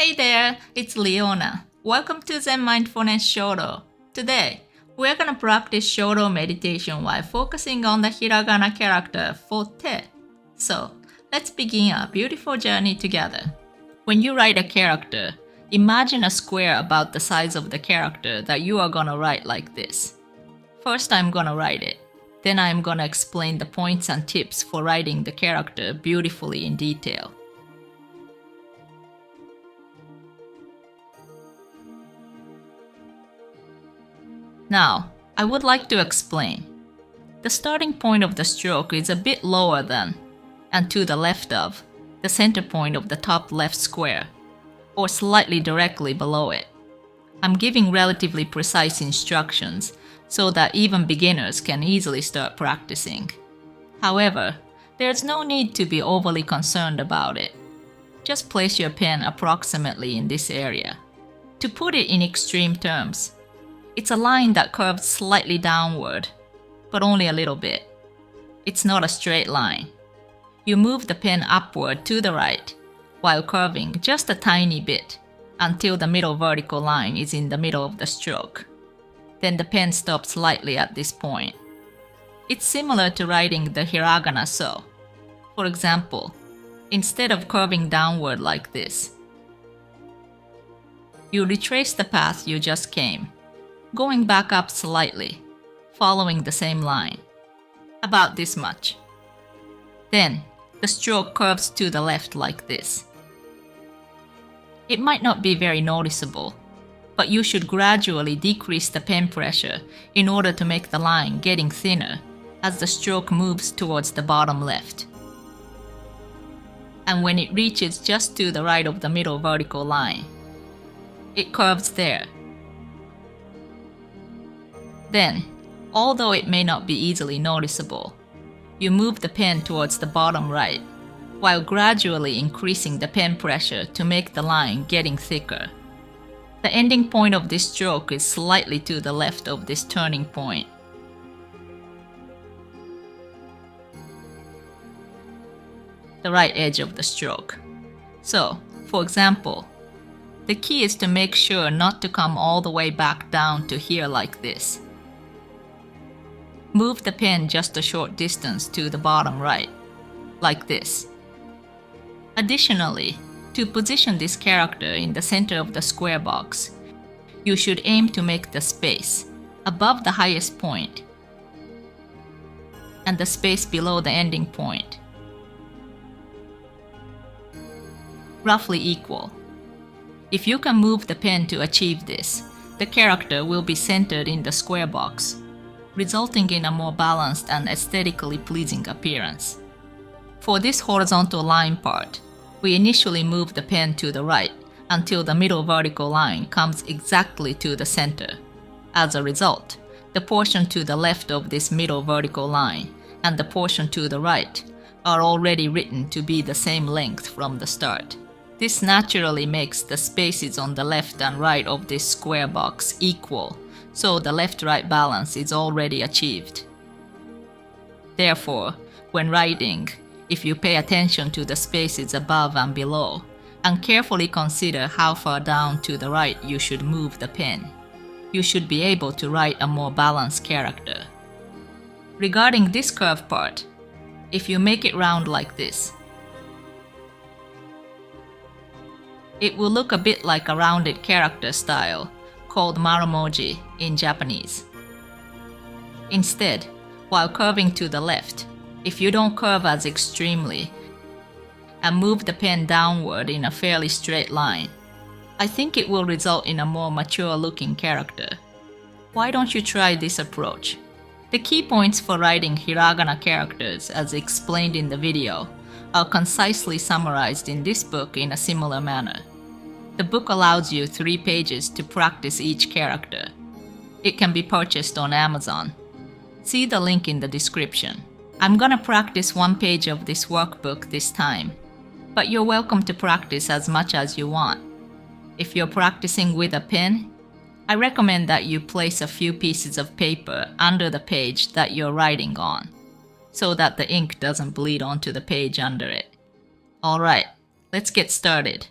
Hey there, it's Leona. Welcome to Zen Mindfulness Shodo. Today, we're gonna practice Shodo meditation while focusing on the Hiragana character for te. So, let's begin a beautiful journey together. When you write a character, imagine a square about the size of the character that you are gonna write like this. First, I'm gonna write it. Then I'm gonna explain the points and tips for writing the character beautifully in detail. Now, I would like to explain. The starting point of the stroke is a bit lower than, and to the left of, the center point of the top left square, or slightly directly below it. I'm giving relatively precise instructions so that even beginners can easily start practicing. However, there's no need to be overly concerned about it. Just place your pen approximately in this area. To put it in extreme terms, it's a line that curves slightly downward, but only a little bit. It's not a straight line. You move the pen upward to the right, while curving just a tiny bit until the middle vertical line is in the middle of the stroke. Then the pen stops slightly at this point. It's similar to writing the hiragana so. For example, instead of curving downward like this, you retrace the path you just came, going back up slightly, following the same line, about this much. Then, the stroke curves to the left like this. It might not be very noticeable, but you should gradually decrease the pen pressure in order to make the line getting thinner as the stroke moves towards the bottom left. And when it reaches just to the right of the middle vertical line, it curves there. Then, although it may not be easily noticeable, you move the pen towards the bottom right, while gradually increasing the pen pressure to make the line getting thicker. The ending point of this stroke is slightly to the left of this turning point. The right edge of the stroke. So, for example, the key is to make sure not to come all the way back down to here like this. Move the pen just a short distance to the bottom right, like this. Additionally, to position this character in the center of the square box, you should aim to make the space above the highest point and the space below the ending point roughly equal. If you can move the pen to achieve this, the character will be centered in the square box, resulting in a more balanced and aesthetically pleasing appearance. For this horizontal line part, we initially move the pen to the right until the middle vertical line comes exactly to the center. As a result, the portion to the left of this middle vertical line and the portion to the right are already written to be the same length from the start. This naturally makes the spaces on the left and right of this square box equal, so the left-right balance is already achieved. Therefore, when writing, if you pay attention to the spaces above and below, and carefully consider how far down to the right you should move the pen, you should be able to write a more balanced character. Regarding this curve part, if you make it round like this, it will look a bit like a rounded character style called marumoji in Japanese. Instead, while curving to the left, if you don't curve as extremely and move the pen downward in a fairly straight line, I think it will result in a more mature-looking character. Why don't you try this approach? The key points for writing hiragana characters, as explained in the video, are concisely summarized in this book in a similar manner. The book allows you 3 pages to practice each character. It can be purchased on Amazon. See the link in the description. I'm gonna practice 1 page of this workbook this time, but you're welcome to practice as much as you want. If you're practicing with a pen, I recommend that you place a few pieces of paper under the page that you're writing on, so that the ink doesn't bleed onto the page under it. Alright, let's get started.